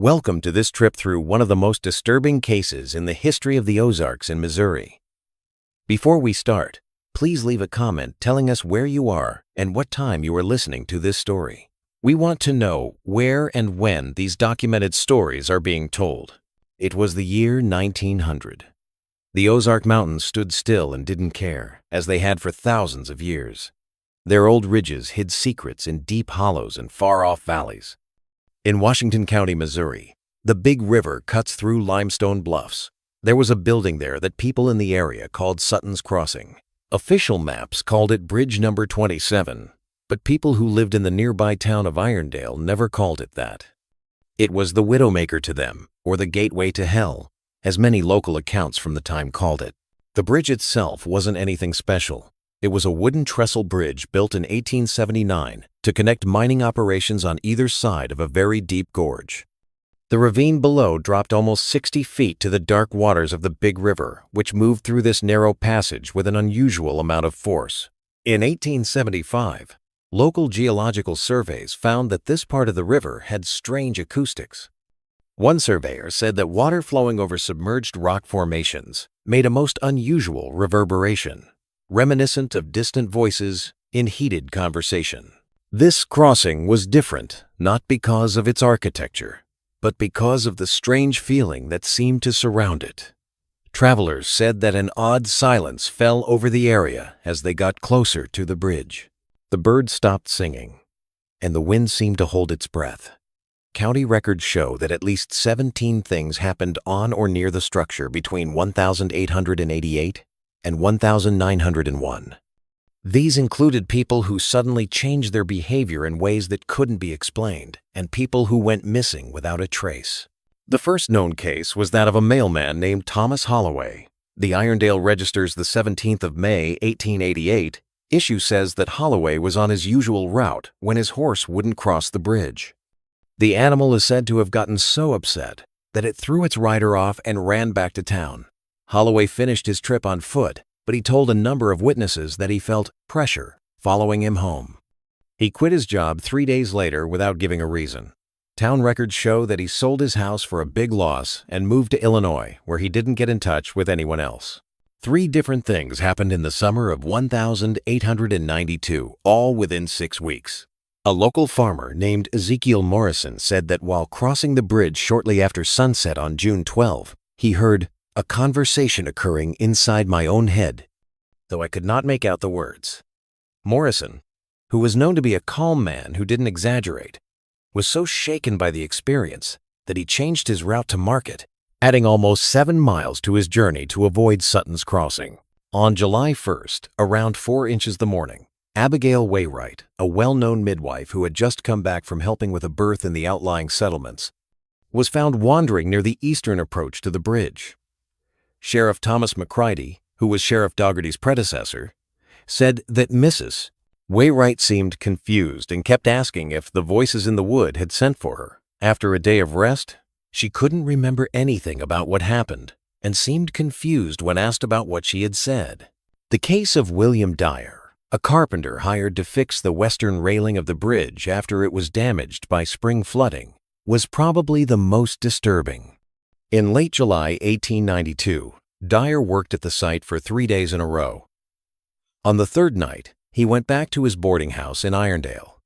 Welcome to this trip through one of the most disturbing cases in the history of the Ozarks in Missouri. Before we start, please leave a comment telling us where you are and what time you are listening to this story. We want to know where and when these documented stories are being told. It was the year 1900. The Ozark Mountains stood still and didn't care, as they had for thousands of years. Their old ridges hid secrets in deep hollows and far-off valleys. In Washington County, Missouri, the Big River cuts through limestone bluffs. There was a building there that people in the area called Sutton's Crossing. Official maps called it Bridge Number 27, but people who lived in the nearby town of Irondale never called it that. It was the Widowmaker to them, or the Gateway to Hell, as many local accounts from the time called it. The bridge itself wasn't anything special. It was a wooden trestle bridge built in 1879 to connect mining operations on either side of a very deep gorge. The ravine below dropped almost 60 feet to the dark waters of the Big River, which moved through this narrow passage with an unusual amount of force. In 1875, local geological surveys found that this part of the river had strange acoustics. One surveyor said that water flowing over submerged rock formations made a most unusual reverberation, reminiscent of distant voices in heated conversation. This crossing was different, not because of its architecture, but because of the strange feeling that seemed to surround it. Travelers said that an odd silence fell over the area as they got closer to the bridge. The birds stopped singing, and the wind seemed to hold its breath. County records show that at least 17 things happened on or near the structure between 1888 and 1901. These included people who suddenly changed their behavior in ways that couldn't be explained, and people who went missing without a trace. The first known case was that of a mailman named Thomas Holloway. The Irondale registers the 17th of May, 1888. Issue says that Holloway was on his usual route when his horse wouldn't cross the bridge. The animal is said to have gotten so upset that it threw its rider off and ran back to town. Holloway finished his trip on foot, but he told a number of witnesses that he felt pressure following him home. He quit his job 3 days later without giving a reason. Town records show that he sold his house for a big loss and moved to Illinois, where he didn't get in touch with anyone else. 3 different things happened in the summer of 1892, all within 6 weeks. A local farmer named Ezekiel Morrison said that while crossing the bridge shortly after sunset on June 12, he heard a conversation occurring inside my own head, though I could not make out the words. Morrison, who was known to be a calm man who didn't exaggerate, was so shaken by the experience that he changed his route to market, adding almost 7 miles to his journey to avoid Sutton's Crossing. On July 1st, around 4 inches the morning, Abigail Waywright, a well-known midwife who had just come back from helping with a birth in the outlying settlements, was found wandering near the eastern approach to the bridge. Sheriff Thomas McCready, who was Sheriff Dougherty's predecessor, said that Mrs. Waywright seemed confused and kept asking if the voices in the wood had sent for her. After a day of rest, she couldn't remember anything about what happened and seemed confused when asked about what she had said. The case of William Dyer, a carpenter hired to fix the western railing of the bridge after it was damaged by spring flooding, was probably the most disturbing. In late July 1892, Dyer worked at the site for 3 days in a row. On the third night, he went back to his boarding house in Irondale.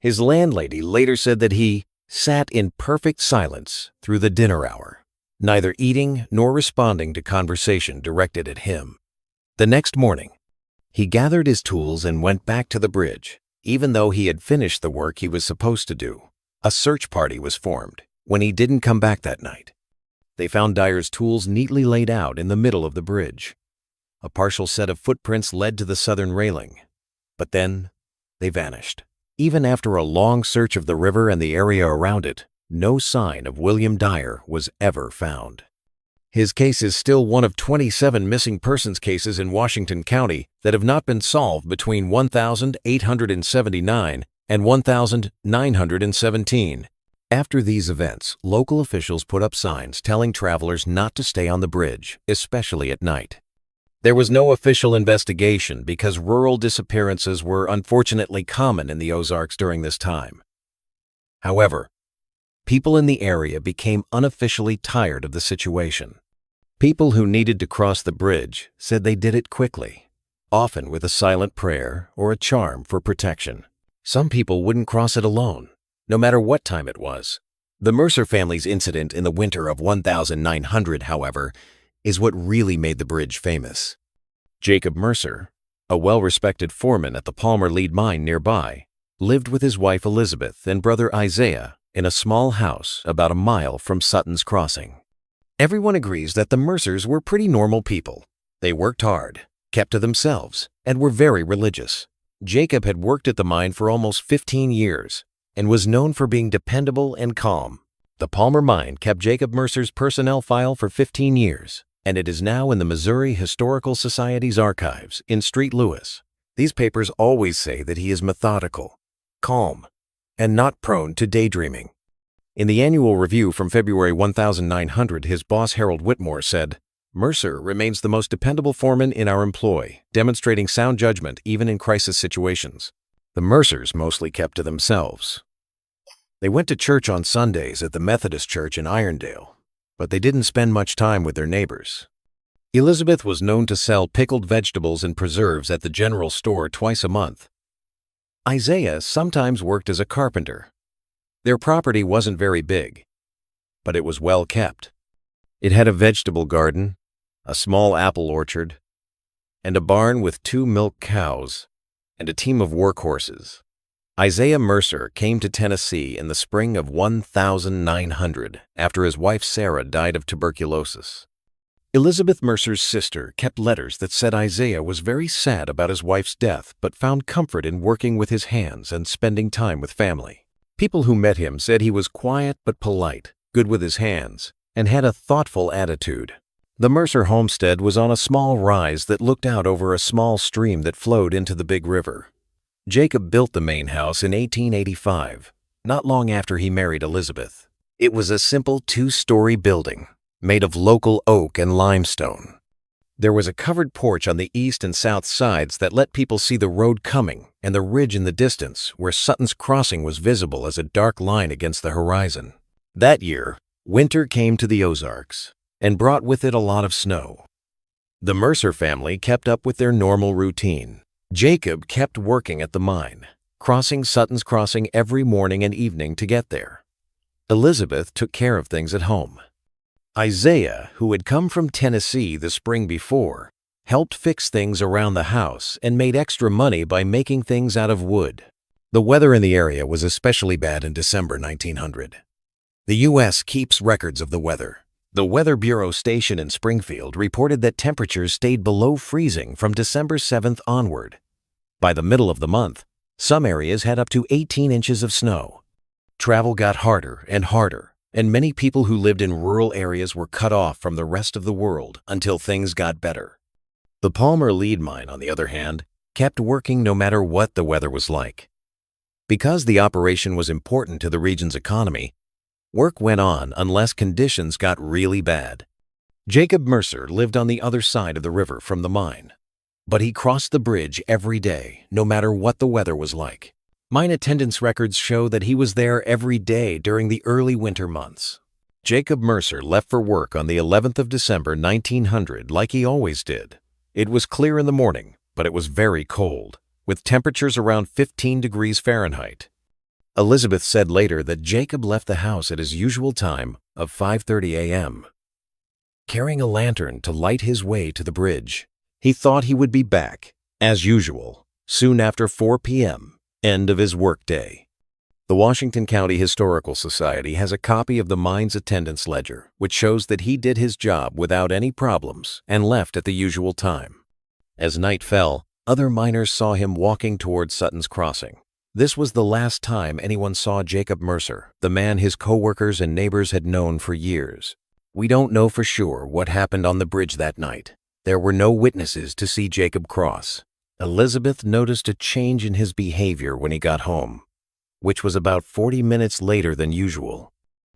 His landlady later said that he sat in perfect silence through the dinner hour, neither eating nor responding to conversation directed at him. The next morning, he gathered his tools and went back to the bridge, even though he had finished the work he was supposed to do. A search party was formed when he didn't come back that night. They found Dyer's tools neatly laid out in the middle of the bridge. A partial set of footprints led to the southern railing, but then they vanished. Even after a long search of the river and the area around it, no sign of William Dyer was ever found. His case is still one of 27 missing persons cases in Washington County that have not been solved between 1879 and 1917. After these events, local officials put up signs telling travelers not to stay on the bridge, especially at night. There was no official investigation because rural disappearances were unfortunately common in the Ozarks during this time. However, people in the area became unofficially tired of the situation. People who needed to cross the bridge said they did it quickly, often with a silent prayer or a charm for protection. Some people wouldn't cross it alone, no matter what time it was. The Mercer family's incident in the winter of 1900, however, is what really made the bridge famous. Jacob Mercer, a well-respected foreman at the Palmer Lead mine nearby, lived with his wife Elizabeth and brother Isaiah in a small house about a mile from Sutton's Crossing. Everyone agrees that the Mercers were pretty normal people. They worked hard, kept to themselves, and were very religious. Jacob had worked at the mine for almost 15 years and was known for being dependable and calm. The Palmer mine kept Jacob Mercer's personnel file for 15 years, and it is now in the Missouri Historical Society's archives in St. Louis. These papers always say that he is methodical, calm, and not prone to daydreaming. In the annual review from February 1900, his boss Harold Whitmore said, "Mercer remains the most dependable foreman in our employ, demonstrating sound judgment even in crisis situations." The Mercers mostly kept to themselves. They went to church on Sundays at the Methodist Church in Irondale, but they didn't spend much time with their neighbors. Elizabeth was known to sell pickled vegetables and preserves at the general store twice a month. Isaiah sometimes worked as a carpenter. Their property wasn't very big, but it was well kept. It had a vegetable garden, a small apple orchard, and a barn with 2 milk cows and a team of workhorses. Isaiah Mercer came to Tennessee in the spring of 1900 after his wife Sarah died of tuberculosis. Elizabeth Mercer's sister kept letters that said Isaiah was very sad about his wife's death but found comfort in working with his hands and spending time with family. People who met him said he was quiet but polite, good with his hands, and had a thoughtful attitude. The Mercer homestead was on a small rise that looked out over a small stream that flowed into the big river. Jacob built the main house in 1885, not long after he married Elizabeth. It was a simple 2-story building, made of local oak and limestone. There was a covered porch on the east and south sides that let people see the road coming and the ridge in the distance where Sutton's Crossing was visible as a dark line against the horizon. That year, winter came to the Ozarks and brought with it a lot of snow. The Mercer family kept up with their normal routine. Jacob kept working at the mine, crossing Sutton's Crossing every morning and evening to get there. Elizabeth took care of things at home. Isaiah, who had come from Tennessee the spring before, helped fix things around the house and made extra money by making things out of wood. The weather in the area was especially bad in December 1900. The U.S. keeps records of the weather. The Weather Bureau station in Springfield reported that temperatures stayed below freezing from December 7th onward. By the middle of the month, some areas had up to 18 inches of snow. Travel got harder, and many people who lived in rural areas were cut off from the rest of the world until things got better. The Palmer Lead mine, on the other hand, kept working no matter what the weather was like. Because the operation was important to the region's economy, work went on unless conditions got really bad. Jacob Mercer lived on the other side of the river from the mine, but he crossed the bridge every day, no matter what the weather was like. Mine attendance records show that he was there every day during the early winter months. Jacob Mercer left for work on the 11th of December 1900 like he always did. It was clear in the morning, but it was very cold, with temperatures around 15 degrees Fahrenheit. Elizabeth said later that Jacob left the house at his usual time of 5:30 a.m., carrying a lantern to light his way to the bridge. He thought he would be back, as usual, soon after 4 p.m., end of his workday. The Washington County Historical Society has a copy of the mine's attendance ledger, which shows that he did his job without any problems and left at the usual time. As night fell, other miners saw him walking towards Sutton's Crossing. This was the last time anyone saw Jacob Mercer, the man his co-workers and neighbors had known for years. We don't know for sure what happened on the bridge that night. There were no witnesses to see Jacob cross. Elizabeth noticed a change in his behavior when he got home, which was about 40 minutes later than usual.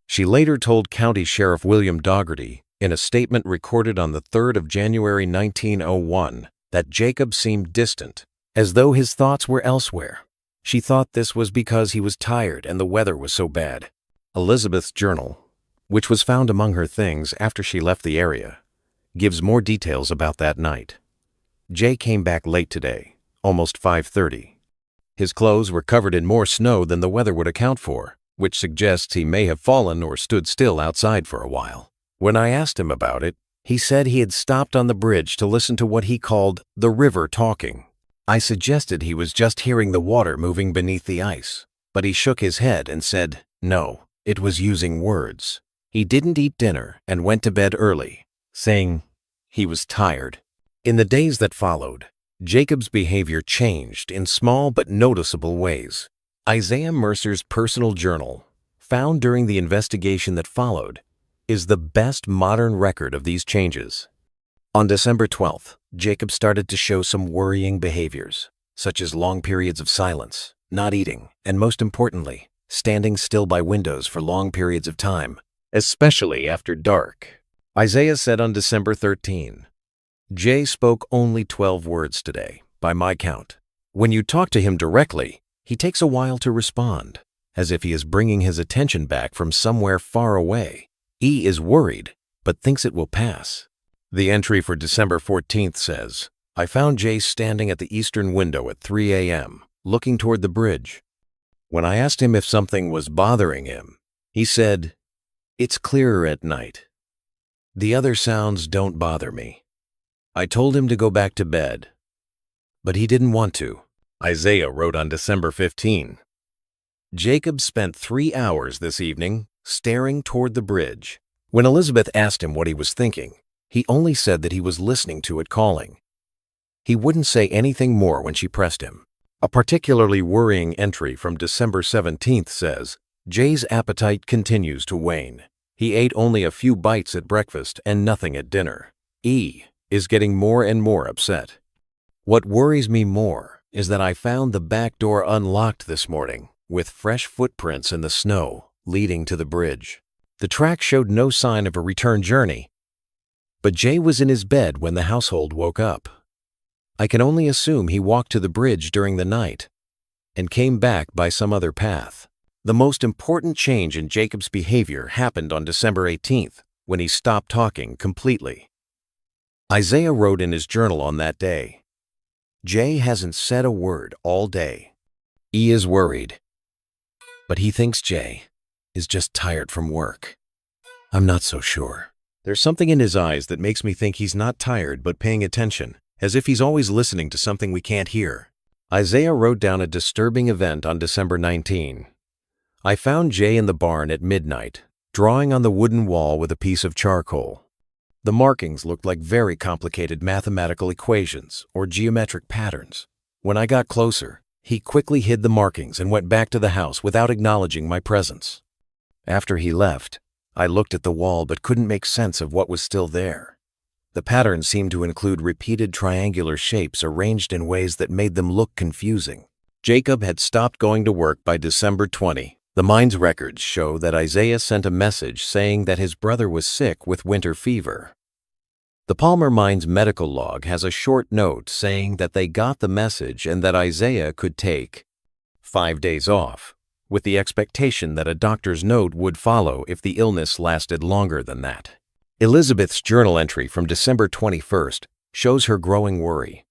She later told County Sheriff William Dougherty, in a statement recorded on the 3rd of January 1901, that Jacob seemed distant, as though his thoughts were elsewhere. She thought this was because he was tired and the weather was so bad. Elizabeth's journal, which was found among her things after she left the area, gives more details about that night. Jay came back late today, almost 5:30. His clothes were covered in more snow than the weather would account for, which suggests he may have fallen or stood still outside for a while. When I asked him about it, he said he had stopped on the bridge to listen to what he called the river talking. I suggested he was just hearing the water moving beneath the ice, but he shook his head and said, no, it was using words. He didn't eat dinner and went to bed early, saying he was tired. In the days that followed, Jacob's behavior changed in small but noticeable ways. Isaiah Mercer's personal journal, found during the investigation that followed, is the best modern record of these changes. On December 12th, Jacob started to show some worrying behaviors, such as long periods of silence, not eating, and most importantly, standing still by windows for long periods of time, especially after dark. Isaiah said on December 13, Jay spoke only 12 words today, by my count. When you talk to him directly, he takes a while to respond, as if he is bringing his attention back from somewhere far away. E is worried, but thinks it will pass. The entry for December 14th says, I found Jay standing at the eastern window at 3 a.m., looking toward the bridge. When I asked him if something was bothering him, he said, it's clearer at night. The other sounds don't bother me. I told him to go back to bed, but he didn't want to. Isaiah wrote on December 15, Jacob spent 3 hours this evening staring toward the bridge. When Elizabeth asked him what he was thinking, he only said that he was listening to it calling. He wouldn't say anything more when she pressed him. A particularly worrying entry from December 17th says, Jay's appetite continues to wane. He ate only a few bites at breakfast and nothing at dinner. E is getting more and more upset. What worries me more is that I found the back door unlocked this morning, with fresh footprints in the snow leading to the bridge. The track showed no sign of a return journey, but Jay was in his bed when the household woke up. I can only assume he walked to the bridge during the night and came back by some other path. The most important change in Jacob's behavior happened on December 18th, when he stopped talking completely. Isaiah wrote in his journal on that day, Jay hasn't said a word all day. E is worried, but he thinks Jay is just tired from work. I'm not so sure. There's something in his eyes that makes me think he's not tired but paying attention, as if he's always listening to something we can't hear. Isaiah wrote down a disturbing event on December 19. I found Jay in the barn at midnight, drawing on the wooden wall with a piece of charcoal. The markings looked like very complicated mathematical equations or geometric patterns. When I got closer, he quickly hid the markings and went back to the house without acknowledging my presence. After he left, I looked at the wall but couldn't make sense of what was still there. The patterns seemed to include repeated triangular shapes arranged in ways that made them look confusing. Jacob had stopped going to work by December 20. The mine's records show that Isaiah sent a message saying that his brother was sick with winter fever. The Palmer Mine's medical log has a short note saying that they got the message and that Isaiah could take 5 days off, with the expectation that a doctor's note would follow if the illness lasted longer than that. Elizabeth's journal entry from December 21st shows her growing worry.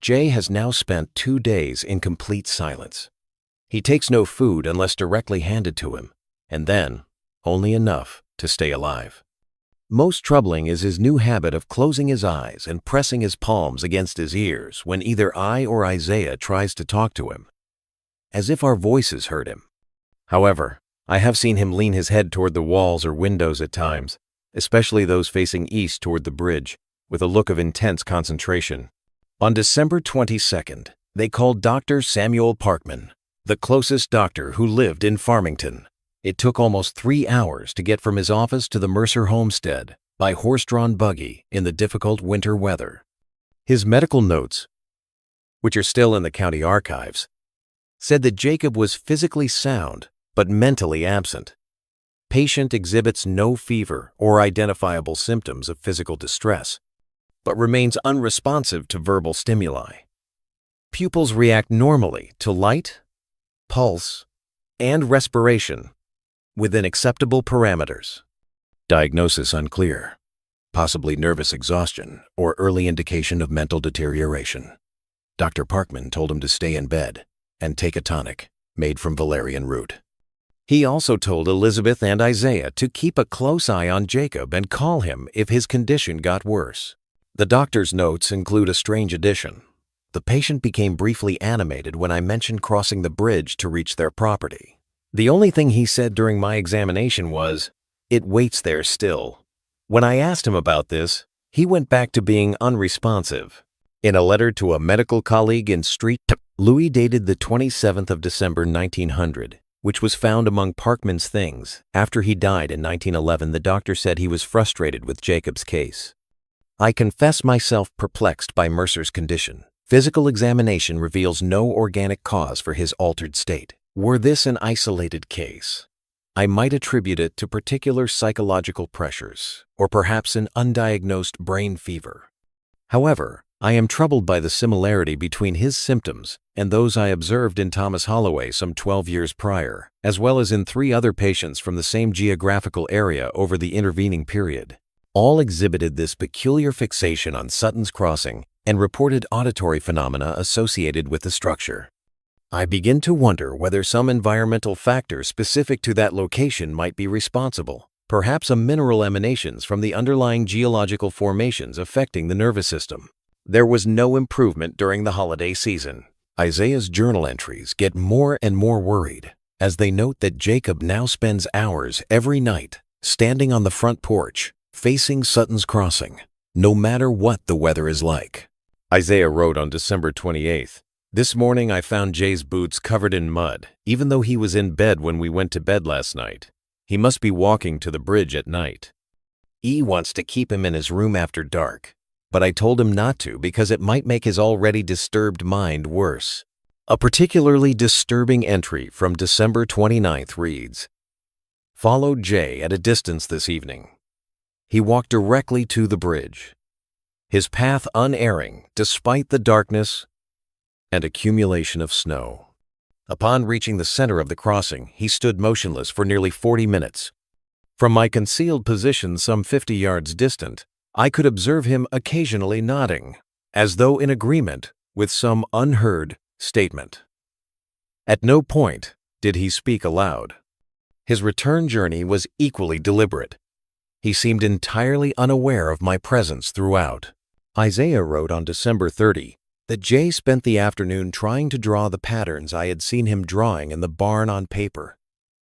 Jay has now spent 2 days in complete silence. He takes no food unless directly handed to him, and then only enough to stay alive. Most troubling is his new habit of closing his eyes and pressing his palms against his ears when either I or Isaiah tries to talk to him, as if our voices hurt him. However, I have seen him lean his head toward the walls or windows at times, especially those facing east toward the bridge, with a look of intense concentration. On December 22nd, they called Dr. Samuel Parkman, the closest doctor who lived in Farmington. It took almost 3 hours to get from his office to the Mercer homestead by horse-drawn buggy in the difficult winter weather. His medical notes, which are still in the county archives, said that Jacob was physically sound but mentally absent. Patient exhibits no fever or identifiable symptoms of physical distress, but remains unresponsive to verbal stimuli. Pupils react normally to light, pulse, and respiration, within acceptable parameters. Diagnosis unclear. Possibly nervous exhaustion or early indication of mental deterioration. Dr. Parkman told him to stay in bed and take a tonic made from valerian root. He also told Elizabeth and Isaiah to keep a close eye on Jacob and call him if his condition got worse. The doctor's notes include a strange addition. The patient became briefly animated when I mentioned crossing the bridge to reach their property. The only thing he said during my examination was, "It waits there still." When I asked him about this, he went back to being unresponsive. In a letter to a medical colleague in Street, Louis dated the 27th of December 1900, which was found among Parkman's things. After he died in 1911, the doctor said he was frustrated with Jacob's case. I confess myself perplexed by Mercer's condition. Physical examination reveals no organic cause for his altered state. Were this an isolated case, I might attribute it to particular psychological pressures, or perhaps an undiagnosed brain fever. However, I am troubled by the similarity between his symptoms and those I observed in Thomas Holloway some 12 years prior, as well as in 3 other patients from the same geographical area over the intervening period. All exhibited this peculiar fixation on Sutton's crossing and reported auditory phenomena associated with the structure. I begin to wonder whether some environmental factor specific to that location might be responsible, perhaps a mineral emanations from the underlying geological formations affecting the nervous system. There was no improvement during the holiday season. Isaiah's journal entries get more and more worried as they note that Jacob now spends hours every night standing on the front porch, facing Sutton's crossing, no matter what the weather is like. Isaiah wrote on December 28th, "This morning I found Jay's boots covered in mud, even though he was in bed when we went to bed last night. He must be walking to the bridge at night. E wants to keep him in his room after dark, but I told him not to because it might make his already disturbed mind worse." A particularly disturbing entry from December 29th reads, "Followed Jay at a distance this evening. He walked directly to the bridge, his path unerring despite the darkness and accumulation of snow. Upon reaching the center of the crossing, he stood motionless for nearly 40 minutes. From my concealed position some 50 yards distant, I could observe him occasionally nodding, as though in agreement with some unheard statement. At no point did he speak aloud. His return journey was equally deliberate. He seemed entirely unaware of my presence throughout." Isaiah wrote on December 30 that Jay spent the afternoon trying to draw the patterns I had seen him drawing in the barn on paper.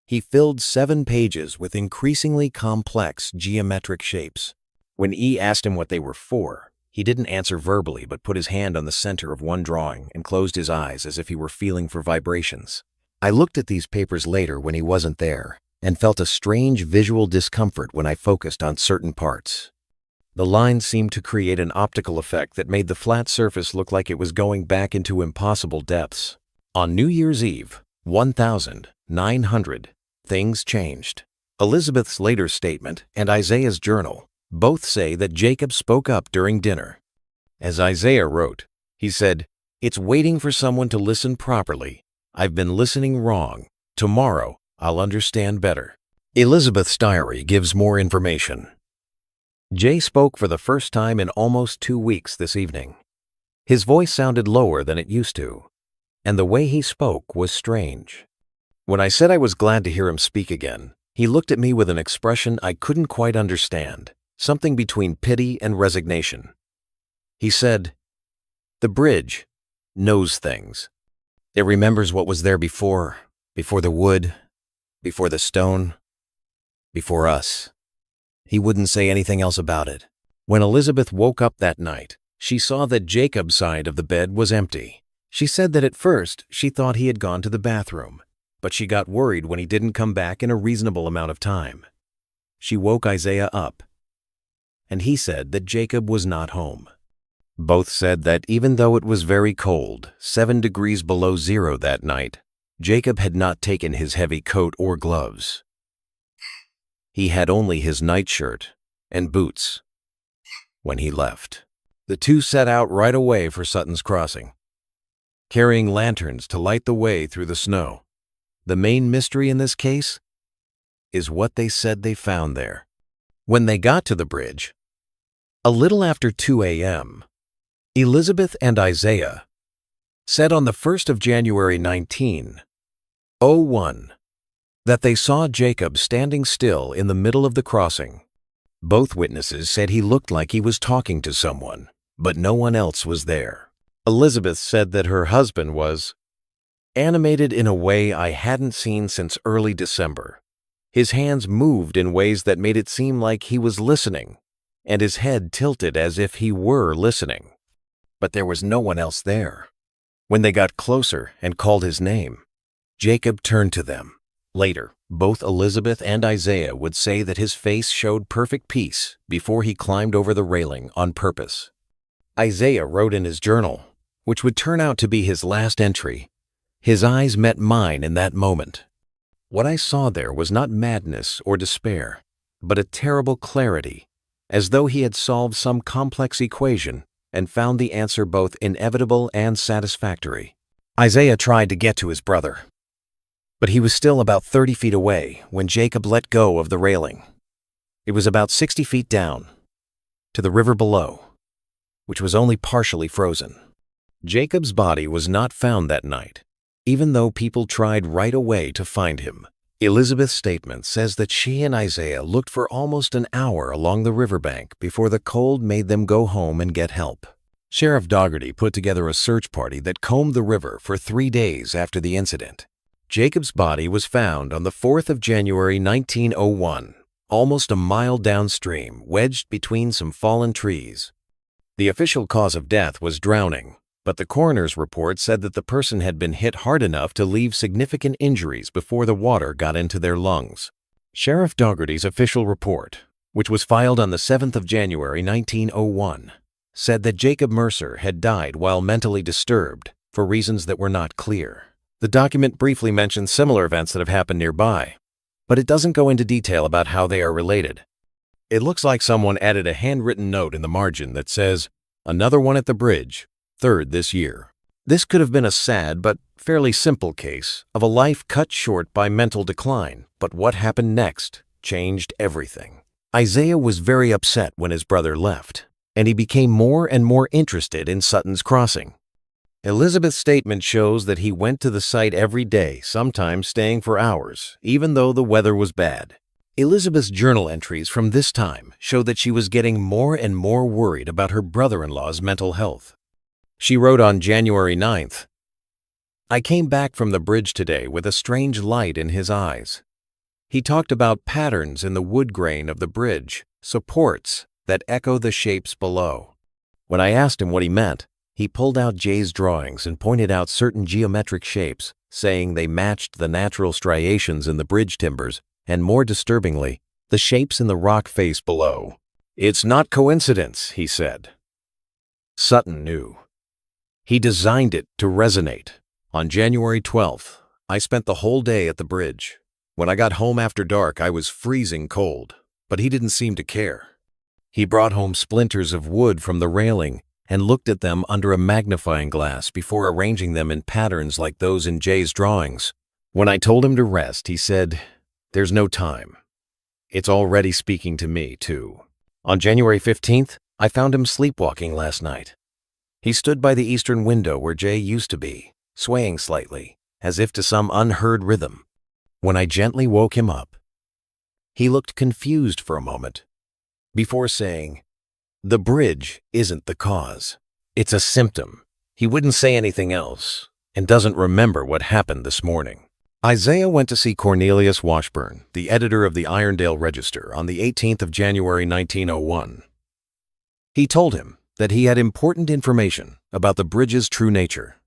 He filled 7 pages with increasingly complex geometric shapes. When E asked him what they were for, he didn't answer verbally but put his hand on the center of one drawing and closed his eyes as if he were feeling for vibrations. I looked at these papers later when he wasn't there and felt a strange visual discomfort when I focused on certain parts. The lines seemed to create an optical effect that made the flat surface look like it was going back into impossible depths. On New Year's Eve, 1900, things changed. Elizabeth's later statement and Isaiah's journal both say that Jacob spoke up during dinner. As Isaiah wrote, he said, "It's waiting for someone to listen properly. I've been listening wrong. Tomorrow, I'll understand better." Elizabeth's diary gives more information. Jay spoke for the first time in almost 2 weeks this evening. His voice sounded lower than it used to, and the way he spoke was strange. When I said I was glad to hear him speak again, he looked at me with an expression I couldn't quite understand, something between pity and resignation. He said, "The bridge knows things. It remembers what was there before the wood, before the stone, before us." He wouldn't say anything else about it. When Elizabeth woke up that night, she saw that Jacob's side of the bed was empty. She said that at first she thought he had gone to the bathroom, but she got worried when he didn't come back in a reasonable amount of time. She woke Isaiah up, and he said that Jacob was not home. Both said that even though it was very cold, 7 degrees below zero that night, Jacob had not taken his heavy coat or gloves. He had only his nightshirt and boots when he left. The two set out right away for Sutton's Crossing, carrying lanterns to light the way through the snow. The main mystery in this case? is what they said they found there. When they got to the bridge, a little after 2 a.m., Elizabeth and Isaiah said on the 1st of January 1901 that they saw Jacob standing still in the middle of the crossing. Both witnesses said he looked like he was talking to someone, but no one else was there. Elizabeth said that her husband was animated in a way I hadn't seen since early December. His hands moved in ways that made it seem like he was listening, and his head tilted as if he were listening. But there was no one else there. When they got closer and called his name, Jacob turned to them. Later, both Elizabeth and Isaiah would say that his face showed perfect peace before he climbed over the railing on purpose. Isaiah wrote in his journal, which would turn out to be his last entry, "His eyes met mine in that moment. What I saw there was not madness or despair, but a terrible clarity, as though he had solved some complex equation and found the answer both inevitable and satisfactory." Isaiah tried to get to his brother, but he was still about 30 feet away when Jacob let go of the railing. It was about 60 feet down, to the river below, which was only partially frozen. Jacob's body was not found that night, even though people tried right away to find him. Elizabeth's statement says that she and Isaiah looked for almost an hour along the riverbank before the cold made them go home and get help. Sheriff Dougherty put together a search party that combed the river for 3 days after the incident. Jacob's body was found on the 4th of January 1901, almost a mile downstream, wedged between some fallen trees. The official cause of death was drowning, but the coroner's report said that the person had been hit hard enough to leave significant injuries before the water got into their lungs. Sheriff Dougherty's official report, which was filed on the 7th of January 1901, said that Jacob Mercer had died while mentally disturbed for reasons that were not clear. The document briefly mentions similar events that have happened nearby, but it doesn't go into detail about how they are related. It looks like someone added a handwritten note in the margin that says, "Another one at the bridge, 3rd this year." This could have been a sad but fairly simple case of a life cut short by mental decline, but what happened next changed everything. Isaiah was very upset when his brother left, and he became more and more interested in Sutton's crossing. Elizabeth's statement shows that he went to the site every day, sometimes staying for hours, even though the weather was bad. Elizabeth's journal entries from this time show that she was getting more and more worried about her brother-in-law's mental health. She wrote on January 9th, "I came back from the bridge today with a strange light in his eyes. He talked about patterns in the wood grain of the bridge, supports that echo the shapes below. When I asked him what he meant, he pulled out Jay's drawings and pointed out certain geometric shapes, saying they matched the natural striations in the bridge timbers and, more disturbingly, the shapes in the rock face below. It's not coincidence," he said. Sutton knew. He designed it to resonate. On January 12th, I spent the whole day at the bridge. When I got home after dark, I was freezing cold, but he didn't seem to care. He brought home splinters of wood from the railing and looked at them under a magnifying glass before arranging them in patterns like those in Jay's drawings. When I told him to rest, he said, "There's no time. It's already speaking to me, too." On January 15th, I found him sleepwalking last night. He stood by the eastern window where Jay used to be, swaying slightly, as if to some unheard rhythm. When I gently woke him up, he looked confused for a moment, before saying, "The bridge isn't the cause. It's a symptom." He wouldn't say anything else, and doesn't remember what happened this morning. Isaiah went to see Cornelius Washburn, the editor of the Irondale Register, on the 18th of January 1901. He told him that he had important information about the bridge's true nature.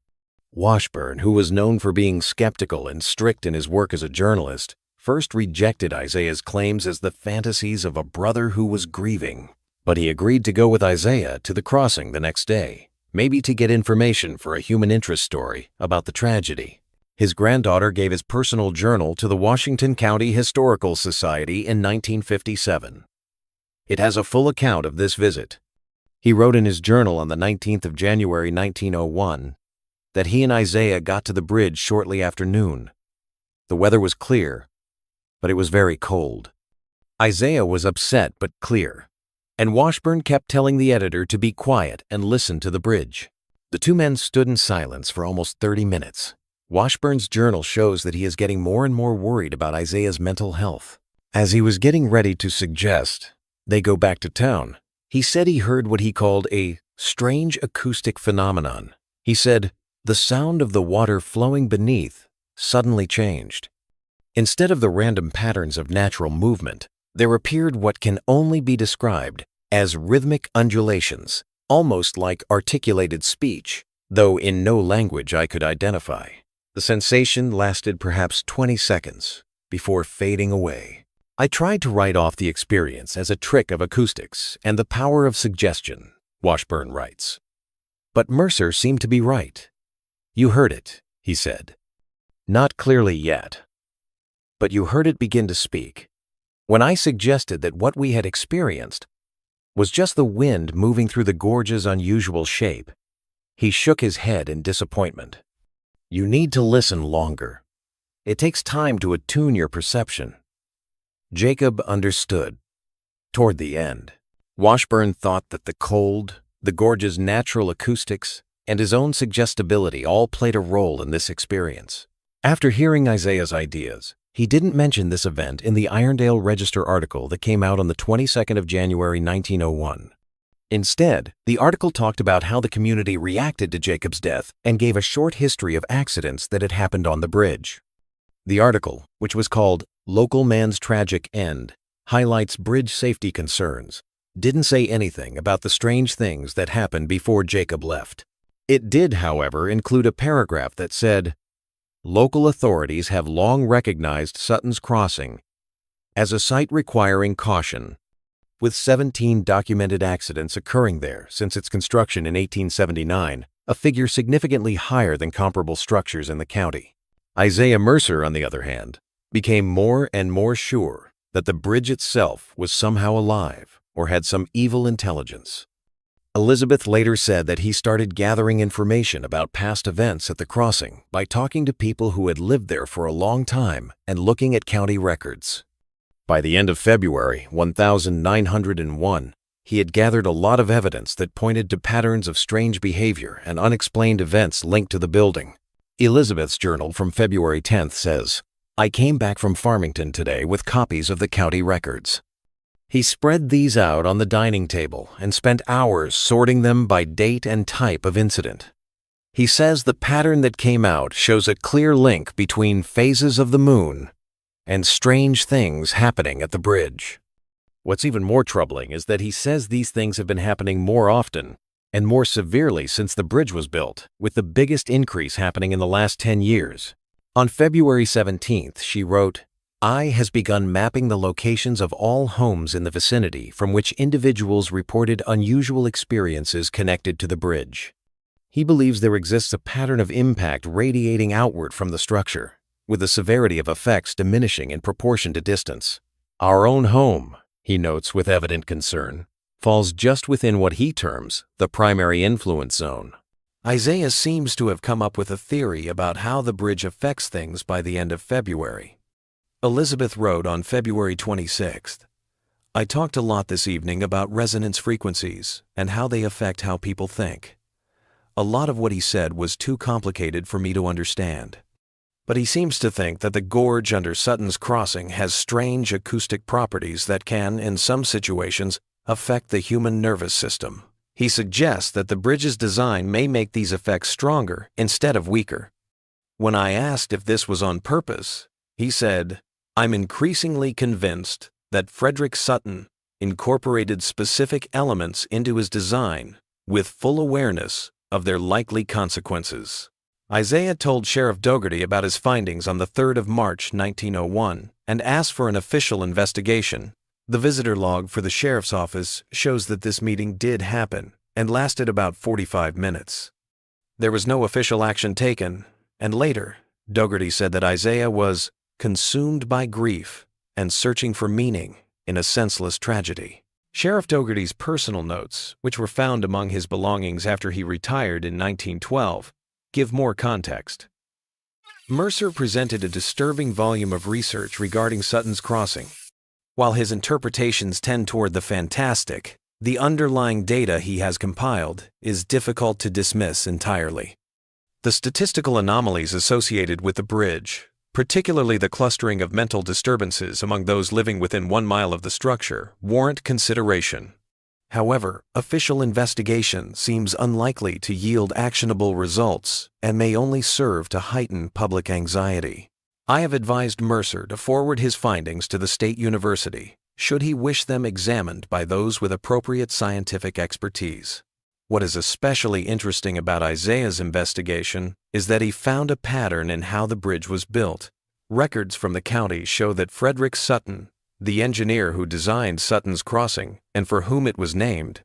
Washburn, who was known for being skeptical and strict in his work as a journalist, first rejected Isaiah's claims as the fantasies of a brother who was grieving. But he agreed to go with Isaiah to the crossing the next day, maybe to get information for a human interest story about the tragedy. His granddaughter gave his personal journal to the Washington County Historical Society in 1957. It has a full account of this visit. He wrote in his journal on the 19th of January 1901 that he and Isaiah got to the bridge shortly after noon. The weather was clear, but it was very cold. Isaiah was upset but clear, and Washburn kept telling the editor to be quiet and listen to the bridge. The two men stood in silence for almost 30 minutes. Washburn's journal shows that he is getting more and more worried about Isaiah's mental health. As he was getting ready to suggest they go back to town, he said he heard what he called a strange acoustic phenomenon. He said, the sound of the water flowing beneath suddenly changed. Instead of the random patterns of natural movement, there appeared what can only be described as rhythmic undulations, almost like articulated speech, though in no language I could identify. The sensation lasted perhaps 20 seconds before fading away. I tried to write off the experience as a trick of acoustics and the power of suggestion, Washburn writes. But Mercer seemed to be right. You heard it, he said. Not clearly yet, but you heard it begin to speak. When I suggested that what we had experienced was just the wind moving through the gorge's unusual shape, he shook his head in disappointment. You need to listen longer. It takes time to attune your perception. Jacob understood. Toward the end, Washburn thought that the cold, the gorge's natural acoustics, and his own suggestibility all played a role in this experience. After hearing Isaiah's ideas, he didn't mention this event in the Irondale Register article that came out on the 22nd of January 1901. Instead, the article talked about how the community reacted to Jacob's death and gave a short history of accidents that had happened on the bridge. The article, which was called Local Man's Tragic End, highlights bridge safety concerns, didn't say anything about the strange things that happened before Jacob left. It did, however, include a paragraph that said, local authorities have long recognized Sutton's Crossing as a site requiring caution, with 17 documented accidents occurring there since its construction in 1879, a figure significantly higher than comparable structures in the county. Isaiah Mercer, on the other hand, became more and more sure that the bridge itself was somehow alive or had some evil intelligence. Elizabeth later said that he started gathering information about past events at the crossing by talking to people who had lived there for a long time and looking at county records. By the end of February 1901, he had gathered a lot of evidence that pointed to patterns of strange behavior and unexplained events linked to the building. Elizabeth's journal from February 10th says, I came back from Farmington today with copies of the county records. He spread these out on the dining table and spent hours sorting them by date and type of incident. He says the pattern that came out shows a clear link between phases of the moon and strange things happening at the bridge. What's even more troubling is that he says these things have been happening more often and more severely since the bridge was built, with the biggest increase happening in the last 10 years. On February 17th, she wrote, I has begun mapping the locations of all homes in the vicinity from which individuals reported unusual experiences connected to the bridge. He believes there exists a pattern of impact radiating outward from the structure, with the severity of effects diminishing in proportion to distance. Our own home, he notes with evident concern, falls just within what he terms the primary influence zone. Isaiah seems to have come up with a theory about how the bridge affects things by the end of February. Elizabeth wrote on February 26th, I talked a lot this evening about resonance frequencies and how they affect how people think. A lot of what he said was too complicated for me to understand. But he seems to think that the gorge under Sutton's Crossing has strange acoustic properties that can, in some situations, affect the human nervous system. He suggests that the bridge's design may make these effects stronger instead of weaker. When I asked if this was on purpose, he said, I'm increasingly convinced that Frederick Sutton incorporated specific elements into his design with full awareness of their likely consequences. Isaiah told Sheriff Dougherty about his findings on the 3rd of March 1901 and asked for an official investigation. The visitor log for the sheriff's office shows that this meeting did happen and lasted about 45 minutes. There was no official action taken, and later, Dougherty said that Isaiah was consumed by grief and searching for meaning in a senseless tragedy. Sheriff Dougherty's personal notes, which were found among his belongings after he retired in 1912, give more context. Mercer presented a disturbing volume of research regarding Sutton's crossing. While his interpretations tend toward the fantastic, the underlying data he has compiled is difficult to dismiss entirely. The statistical anomalies associated with the bridge, particularly the clustering of mental disturbances among those living within 1 mile of the structure, warrant consideration. However, official investigation seems unlikely to yield actionable results and may only serve to heighten public anxiety. I have advised Mercer to forward his findings to the State University, should he wish them examined by those with appropriate scientific expertise. What is especially interesting about Isaiah's investigation is that he found a pattern in how the bridge was built. Records from the county show that Frederick Sutton, the engineer who designed Sutton's Crossing and for whom it was named,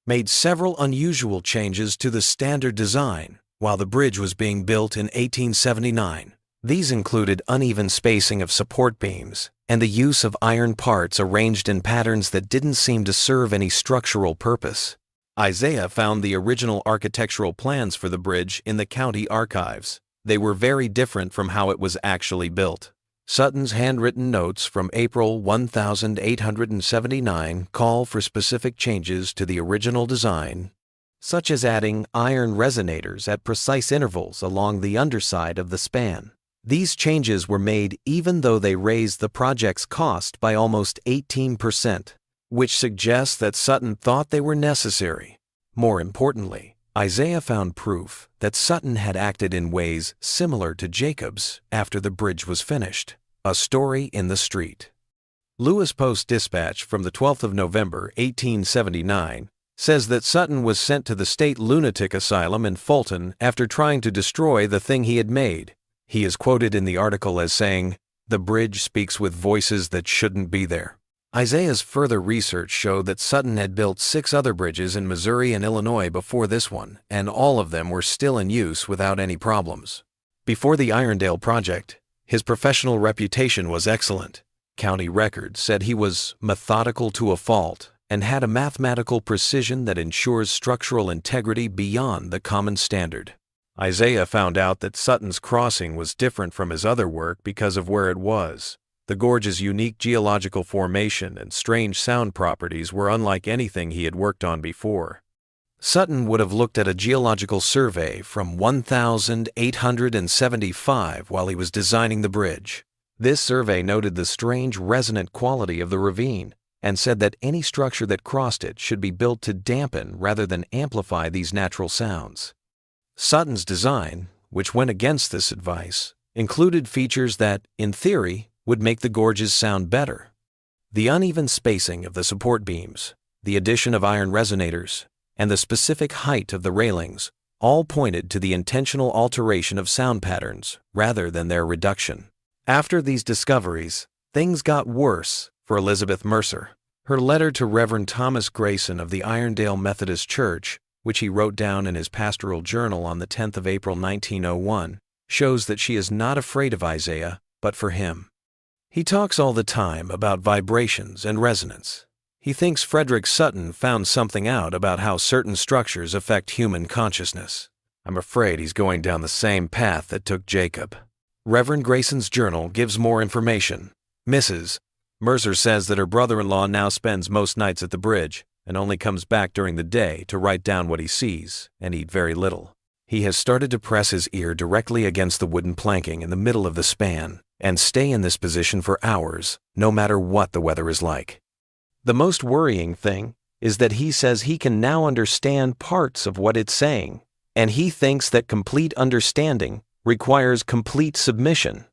made several unusual changes to the standard design while the bridge was being built in 1879. These included uneven spacing of support beams and the use of iron parts arranged in patterns that didn't seem to serve any structural purpose. Isaiah found the original architectural plans for the bridge in the county archives. They were very different from how it was actually built. Sutton's handwritten notes from April 1879 call for specific changes to the original design, such as adding iron resonators at precise intervals along the underside of the span. These changes were made even though they raised the project's cost by almost 18%, which suggests that Sutton thought they were necessary. More importantly, Isaiah found proof that Sutton had acted in ways similar to Jacob's after the bridge was finished. A story in the street. Louis Post-Dispatch from the 12th of November, 1879, says that Sutton was sent to the state lunatic asylum in Fulton after trying to destroy the thing he had made. He is quoted in the article as saying, "The bridge speaks with voices that shouldn't be there." Isaiah's further research showed that Sutton had built 6 other bridges in Missouri and Illinois before this one, and all of them were still in use without any problems. Before the Irondale project, his professional reputation was excellent. County records said he was methodical to a fault and had a mathematical precision that ensures structural integrity beyond the common standard. Isaiah found out that Sutton's Crossing was different from his other work because of where it was. The gorge's unique geological formation and strange sound properties were unlike anything he had worked on before. Sutton would have looked at a geological survey from 1875 while he was designing the bridge. This survey noted the strange resonant quality of the ravine and said that any structure that crossed it should be built to dampen rather than amplify these natural sounds. Sutton's design, which went against this advice, included features that, in theory, would make the gorges sound better. The uneven spacing of the support beams, the addition of iron resonators, and the specific height of the railings all pointed to the intentional alteration of sound patterns rather than their reduction. After these discoveries, things got worse for Elizabeth Mercer. Her letter to Reverend Thomas Grayson of the Irondale Methodist Church, which he wrote down in his pastoral journal on the 10th of April 1901, shows that she is not afraid of Isaiah, but for him. He talks all the time about vibrations and resonance. He thinks Frederick Sutton found something out about how certain structures affect human consciousness. I'm afraid he's going down the same path that took Jacob. Reverend Grayson's journal gives more information. Mrs. Mercer says that her brother-in-law now spends most nights at the bridge and only comes back during the day to write down what he sees and eat very little. He has started to press his ear directly against the wooden planking in the middle of the span and stay in this position for hours, no matter what the weather is like. The most worrying thing is that he says he can now understand parts of what it's saying, and he thinks that complete understanding requires complete submission.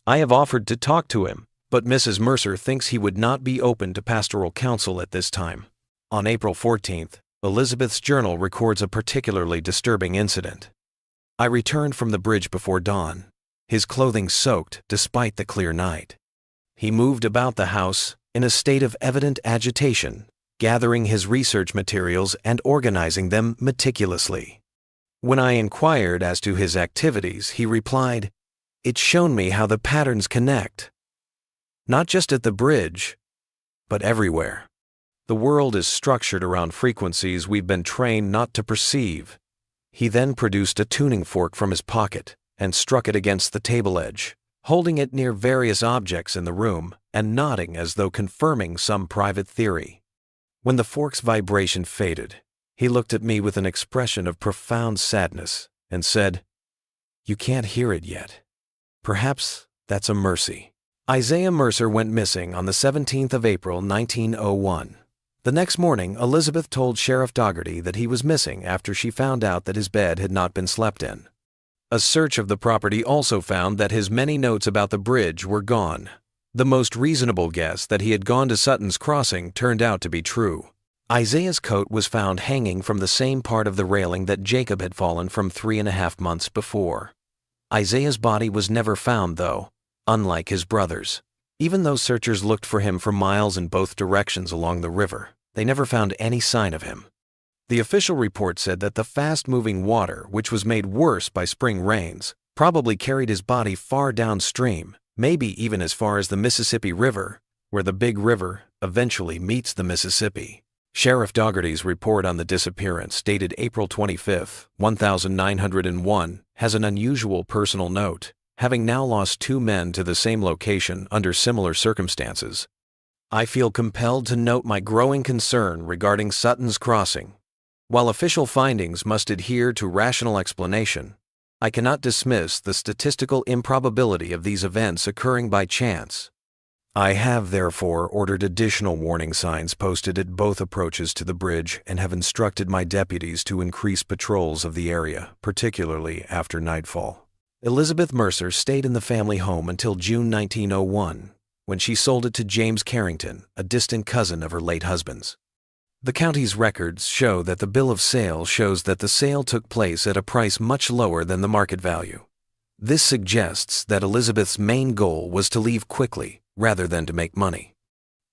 I have offered to talk to him, but Mrs. Mercer thinks he would not be open to pastoral counsel at this time. On April 14th, Elizabeth's journal records a particularly disturbing incident. I returned from the bridge before dawn, his clothing soaked despite the clear night. He moved about the house in a state of evident agitation, gathering his research materials and organizing them meticulously. When I inquired as to his activities, he replied, "It's shown me how the patterns connect. Not just at the bridge, but everywhere. The world is structured around frequencies we've been trained not to perceive." He then produced a tuning fork from his pocket and struck it against the table edge, holding it near various objects in the room and nodding as though confirming some private theory. When the fork's vibration faded, he looked at me with an expression of profound sadness and said, "You can't hear it yet. Perhaps that's a mercy." Isaiah Mercer went missing on the 17th of April, 1901. The next morning, Elizabeth told Sheriff Dougherty that he was missing after she found out that his bed had not been slept in. A search of the property also found that his many notes about the bridge were gone. The most reasonable guess that he had gone to Sutton's Crossing turned out to be true. Isaiah's coat was found hanging from the same part of the railing that Jacob had fallen from 3.5 months before. Isaiah's body was never found, though, unlike his brother's. Even though searchers looked for him for miles in both directions along the river, they never found any sign of him. The official report said that the fast-moving water, which was made worse by spring rains, probably carried his body far downstream, maybe even as far as the Mississippi River, where the Big River eventually meets the Mississippi. Sheriff Dougherty's report on the disappearance, dated April 25, 1901, has an unusual personal note, having now lost 2 men to the same location under similar circumstances. "I feel compelled to note my growing concern regarding Sutton's Crossing. While official findings must adhere to rational explanation, I cannot dismiss the statistical improbability of these events occurring by chance. I have therefore ordered additional warning signs posted at both approaches to the bridge and have instructed my deputies to increase patrols of the area, particularly after nightfall." Elizabeth Mercer stayed in the family home until June 1901, when she sold it to James Carrington, a distant cousin of her late husband's. The county's records show that the bill of sale shows that the sale took place at a price much lower than the market value. This suggests that Elizabeth's main goal was to leave quickly rather than to make money.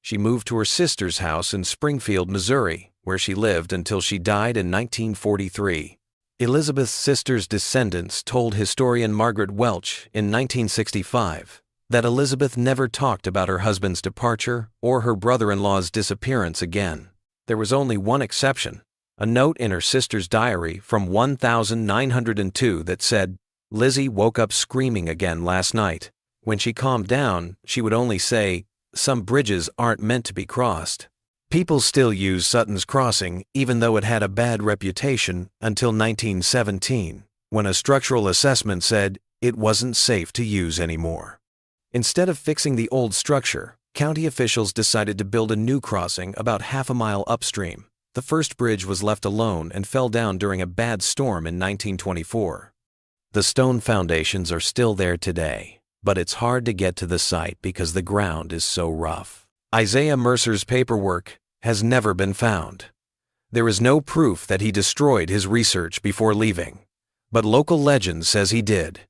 She moved to her sister's house in Springfield, Missouri, where she lived until she died in 1943. Elizabeth's sister's descendants told historian Margaret Welch in 1965 that Elizabeth never talked about her husband's departure or her brother-in-law's disappearance again. There was only one exception, a note in her sister's diary from 1902 that said, "Lizzie woke up screaming again last night. When she calmed down, she would only say, 'Some bridges aren't meant to be crossed.'" People still use Sutton's Crossing, even though it had a bad reputation, until 1917, when a structural assessment said it wasn't safe to use anymore. Instead of fixing the old structure, county officials decided to build a new crossing about half a mile upstream. The first bridge was left alone and fell down during a bad storm in 1924. The stone foundations are still there today, but it's hard to get to the site because the ground is so rough. Isaiah Mercer's paperwork has never been found. There is no proof that he destroyed his research before leaving, but local legend says he did.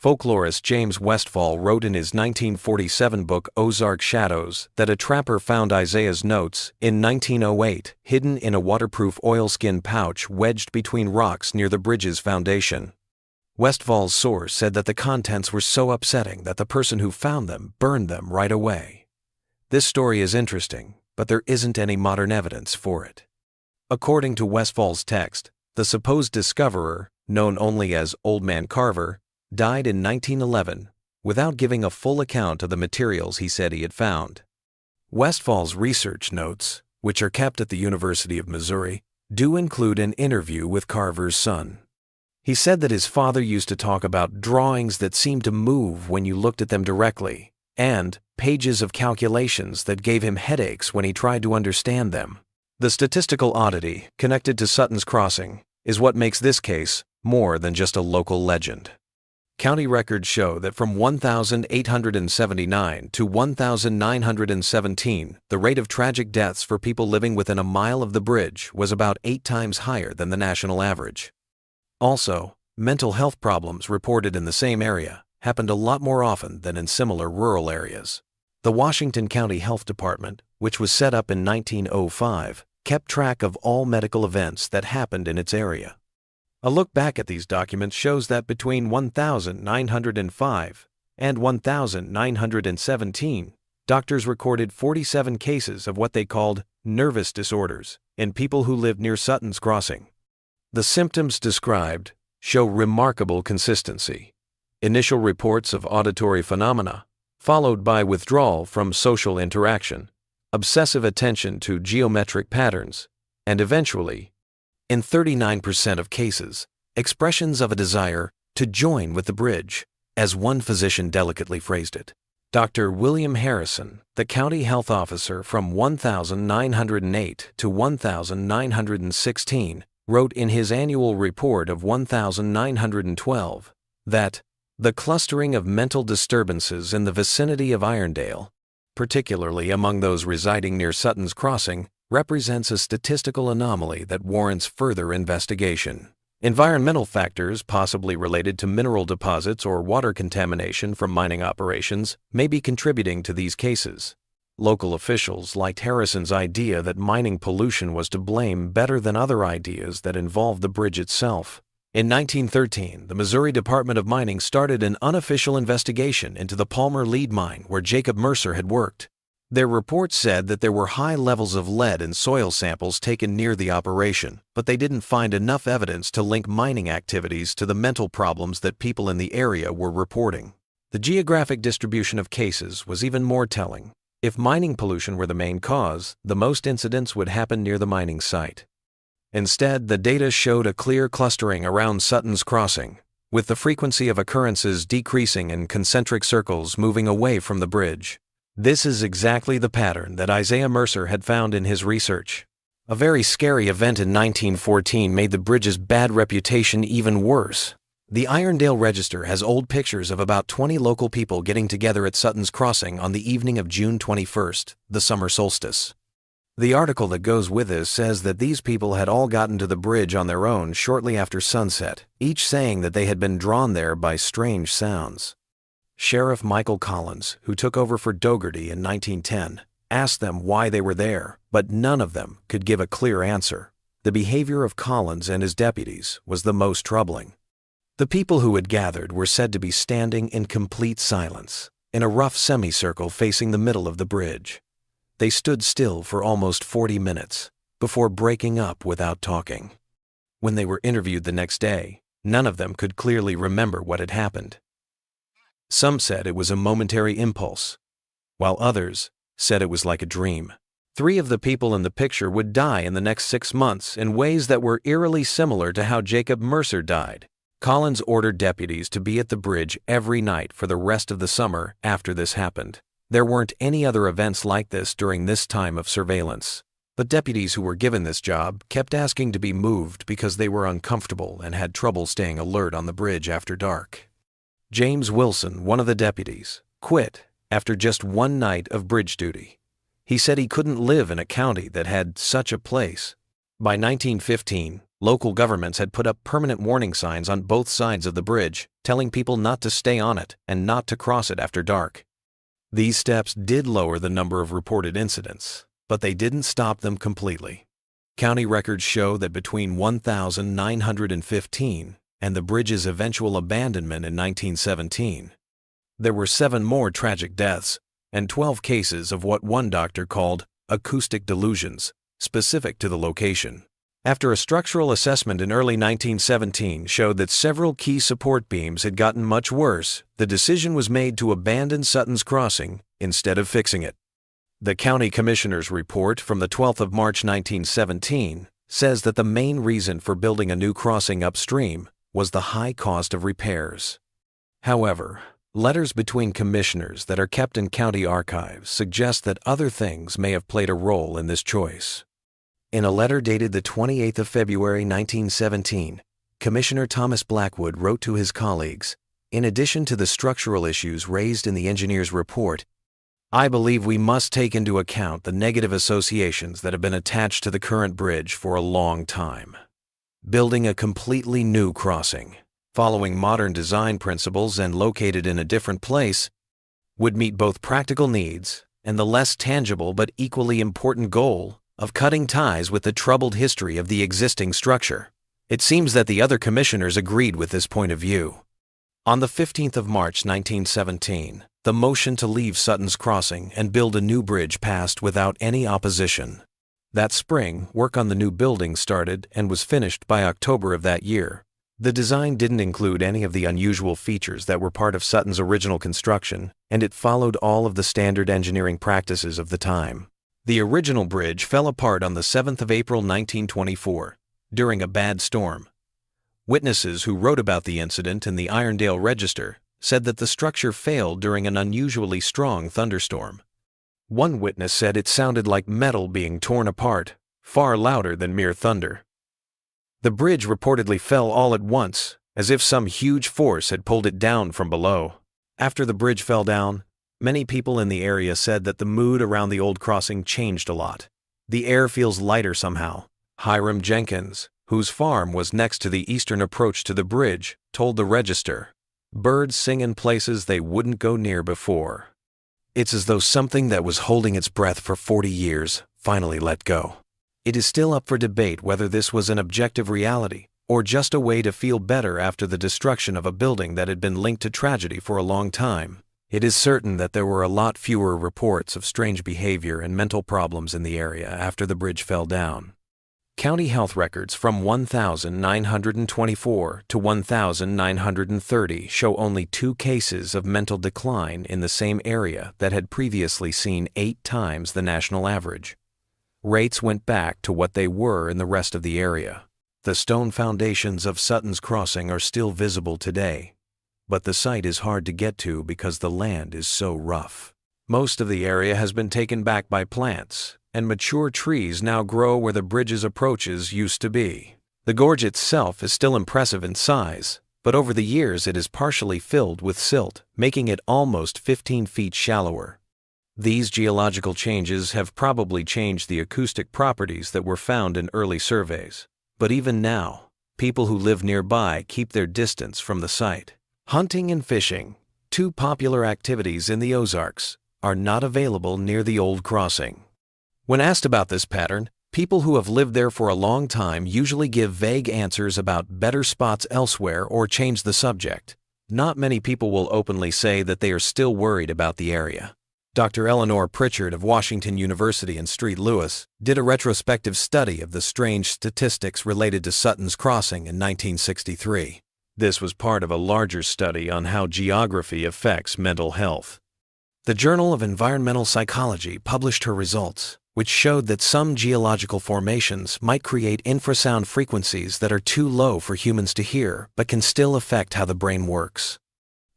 Folklorist James Westfall wrote in his 1947 book Ozark Shadows that a trapper found Isaiah's notes in 1908 hidden in a waterproof oilskin pouch wedged between rocks near the bridge's foundation. Westfall's source said that the contents were so upsetting that the person who found them burned them right away. This story is interesting, but there isn't any modern evidence for it. According to Westfall's text, the supposed discoverer, known only as Old Man Carver, died in 1911 without giving a full account of the materials he said he had found. Westfall's research notes, which are kept at the University of Missouri, do include an interview with Carver's son. He said that his father used to talk about drawings that seemed to move when you looked at them directly, and pages of calculations that gave him headaches when he tried to understand them. The statistical oddity connected to Sutton's Crossing is what makes this case more than just a local legend. County records show that from 1879 to 1917, the rate of tragic deaths for people living within a mile of the bridge was about 8 times higher than the national average. Also, mental health problems reported in the same area happened a lot more often than in similar rural areas. The Washington County Health Department, which was set up in 1905, kept track of all medical events that happened in its area. A look back at these documents shows that between 1905 and 1917, doctors recorded 47 cases of what they called nervous disorders in people who lived near Sutton's Crossing. The symptoms described show remarkable consistency. Initial reports of auditory phenomena, followed by withdrawal from social interaction, obsessive attention to geometric patterns, and eventually, in 39% of cases, expressions of a desire to join with the bridge, as one physician delicately phrased it. Dr. William Harrison, the county health officer from 1908 to 1916, wrote in his annual report of 1912 that the clustering of mental disturbances in the vicinity of Irondale, particularly among those residing near Sutton's Crossing, represents a statistical anomaly that warrants further investigation. Environmental factors, possibly related to mineral deposits or water contamination from mining operations, may be contributing to these cases. Local officials liked Harrison's idea that mining pollution was to blame better than other ideas that involved the bridge itself. In 1913, the Missouri Department of Mining started an unofficial investigation into the Palmer lead mine where Jacob Mercer had worked. Their report said that there were high levels of lead in soil samples taken near the operation, but they didn't find enough evidence to link mining activities to the mental problems that people in the area were reporting. The geographic distribution of cases was even more telling. If mining pollution were the main cause, the most incidents would happen near the mining site. Instead, the data showed a clear clustering around Sutton's Crossing, with the frequency of occurrences decreasing and concentric circles moving away from the bridge. This is exactly the pattern that Isaiah Mercer had found in his research. A very scary event in 1914 made the bridge's bad reputation even worse. The Irondale Register has old pictures of about 20 local people getting together at Sutton's Crossing on the evening of June 21st, the summer solstice. The article that goes with this says that these people had all gotten to the bridge on their own shortly after sunset, each saying that they had been drawn there by strange sounds. Sheriff Michael Collins, who took over for Dougherty in 1910, asked them why they were there, but none of them could give a clear answer. The behavior of Collins and his deputies was the most troubling. The people who had gathered were said to be standing in complete silence, in a rough semicircle facing the middle of the bridge. They stood still for almost 40 minutes, before breaking up without talking. When they were interviewed the next day, none of them could clearly remember what had happened. Some said it was a momentary impulse, while others said it was like a dream. 3 of the people in the picture would die in the next 6 months in ways that were eerily similar to how Jacob Mercer died. Collins ordered deputies to be at the bridge every night for the rest of the summer after this happened. There weren't any other events like this during this time of surveillance. But deputies who were given this job kept asking to be moved because they were uncomfortable and had trouble staying alert on the bridge after dark. James Wilson, one of the deputies, quit after just 1 night of bridge duty. He said he couldn't live in a county that had such a place. By 1915, local governments had put up permanent warning signs on both sides of the bridge, telling people not to stay on it and not to cross it after dark. These steps did lower the number of reported incidents, but they didn't stop them completely. County records show that between 1915 and the bridge's eventual abandonment in 1917, there were 7 more tragic deaths and 12 cases of what one doctor called acoustic delusions, specific to the location. After a structural assessment in early 1917 showed that several key support beams had gotten much worse, the decision was made to abandon Sutton's Crossing instead of fixing it. The county commissioner's report from the 12th of March 1917 says that the main reason for building a new crossing upstream was the high cost of repairs. However, letters between commissioners that are kept in county archives suggest that other things may have played a role in this choice. In a letter dated the 28th of February 1917, Commissioner Thomas Blackwood wrote to his colleagues, "In addition to the structural issues raised in the engineer's report, I believe we must take into account the negative associations that have been attached to the current bridge for a long time. Building a completely new crossing, following modern design principles and located in a different place, would meet both practical needs and the less tangible but equally important goal of cutting ties with the troubled history of the existing structure." It seems that the other commissioners agreed with this point of view. On the 15th of March 1917, the motion to leave Sutton's Crossing and build a new bridge passed without any opposition. That spring, work on the new building started and was finished by October of that year. The design didn't include any of the unusual features that were part of Sutton's original construction, and it followed all of the standard engineering practices of the time. The original bridge fell apart on the 7th of April 1924, during a bad storm. Witnesses who wrote about the incident in the Irondale Register said that the structure failed during an unusually strong thunderstorm. One witness said it sounded like metal being torn apart, far louder than mere thunder. The bridge reportedly fell all at once, as if some huge force had pulled it down from below. After the bridge fell down, many people in the area said that the mood around the old crossing changed a lot. The air feels lighter somehow. Hiram Jenkins, whose farm was next to the eastern approach to the bridge, told the Register, "Birds sing in places they wouldn't go near before. It's as though something that was holding its breath for 40 years finally let go." It is still up for debate whether this was an objective reality or just a way to feel better after the destruction of a building that had been linked to tragedy for a long time. It is certain that there were a lot fewer reports of strange behavior and mental problems in the area after the bridge fell down. County health records from 1924 to 1930 show only 2 cases of mental decline in the same area that had previously seen 8 times the national average. Rates went back to what they were in the rest of the area. The stone foundations of Sutton's Crossing are still visible today, but the site is hard to get to because the land is so rough. Most of the area has been taken back by plants, and mature trees now grow where the bridge's approaches used to be. The gorge itself is still impressive in size, but over the years it is partially filled with silt, making it almost 15 feet shallower. These geological changes have probably changed the acoustic properties that were found in early surveys. But even now, people who live nearby keep their distance from the site. Hunting and fishing, 2 popular activities in the Ozarks, are not available near the old crossing. When asked about this pattern, people who have lived there for a long time usually give vague answers about better spots elsewhere or change the subject. Not many people will openly say that they are still worried about the area. Dr. Eleanor Pritchard of Washington University in St. Louis did a retrospective study of the strange statistics related to Sutton's Crossing in 1963. This was part of a larger study on how geography affects mental health. The Journal of Environmental Psychology published her results, which showed that some geological formations might create infrasound frequencies that are too low for humans to hear but can still affect how the brain works.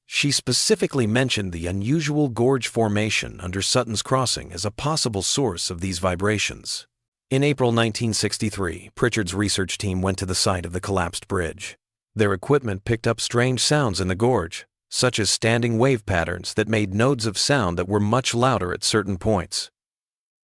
She specifically mentioned the unusual gorge formation under Sutton's Crossing as a possible source of these vibrations. In April 1963, Pritchard's research team went to the site of the collapsed bridge. Their equipment picked up strange sounds in the gorge, such as standing wave patterns that made nodes of sound that were much louder at certain points.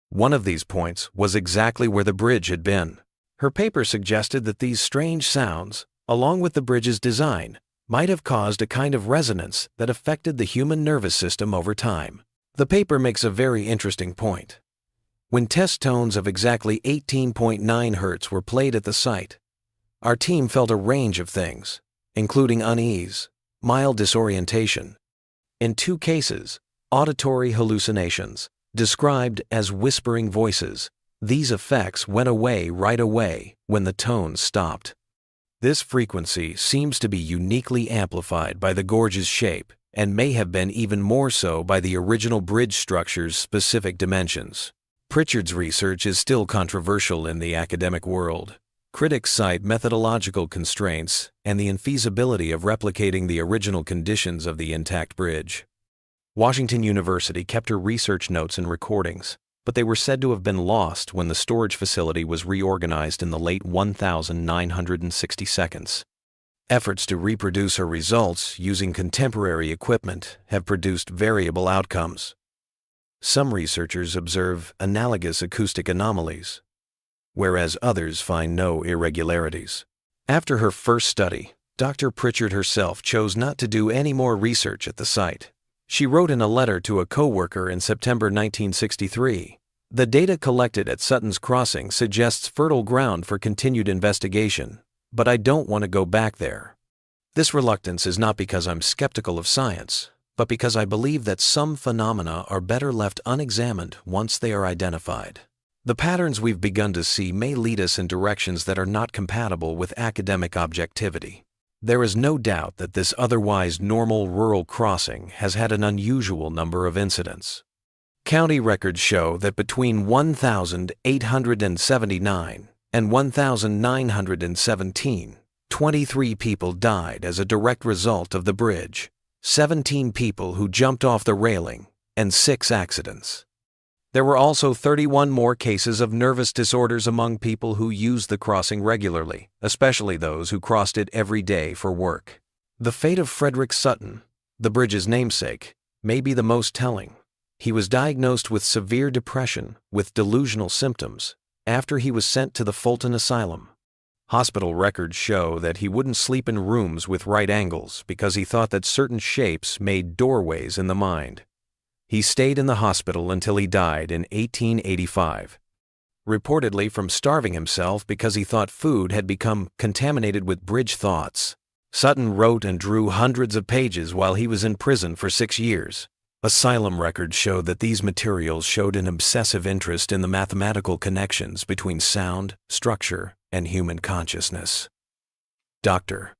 One of these points was exactly where the bridge had been. Her paper suggested that these strange sounds, along with the bridge's design, might have caused a kind of resonance that affected the human nervous system over time. The paper makes a very interesting point. When test tones of exactly 18.9 Hz were played at the site, our team felt a range of things, including unease, mild disorientation. In 2 cases, auditory hallucinations, described as whispering voices. These effects went away right away when the tones stopped. This frequency seems to be uniquely amplified by the gorge's shape and may have been even more so by the original bridge structure's specific dimensions. Pritchard's research is still controversial in the academic world. Critics cite methodological constraints and the infeasibility of replicating the original conditions of the intact bridge. Washington University kept her research notes and recordings, but they were said to have been lost when the storage facility was reorganized in the late 1962. Efforts to reproduce her results using contemporary equipment have produced variable outcomes. Some researchers observe analogous acoustic anomalies, whereas others find no irregularities. After her first study, Dr. Pritchard herself chose not to do any more research at the site. She wrote in a letter to a co-worker in September 1963, "The data collected at Sutton's Crossing suggests fertile ground for continued investigation, but I don't want to go back there. This reluctance is not because I'm skeptical of science, but because I believe that some phenomena are better left unexamined once they are identified. The patterns we've begun to see may lead us in directions that are not compatible with academic objectivity." There is no doubt that this otherwise normal rural crossing has had an unusual number of incidents. County records show that between 1,879 and 1,917, 23 people died as a direct result of the bridge, 17 people who jumped off the railing, and 6 accidents. There were also 31 more cases of nervous disorders among people who used the crossing regularly, especially those who crossed it every day for work. The fate of Frederick Sutton, the bridge's namesake, may be the most telling. He was diagnosed with severe depression with delusional symptoms after he was sent to the Fulton Asylum. Hospital records show that he wouldn't sleep in rooms with right angles because he thought that certain shapes made doorways in the mind. He stayed in the hospital until he died in 1885, reportedly from starving himself because he thought food had become contaminated with bridge thoughts. Sutton wrote and drew hundreds of pages while he was in prison for 6 years. Asylum records showed that these materials showed an obsessive interest in the mathematical connections between sound, structure, and human consciousness. Dr.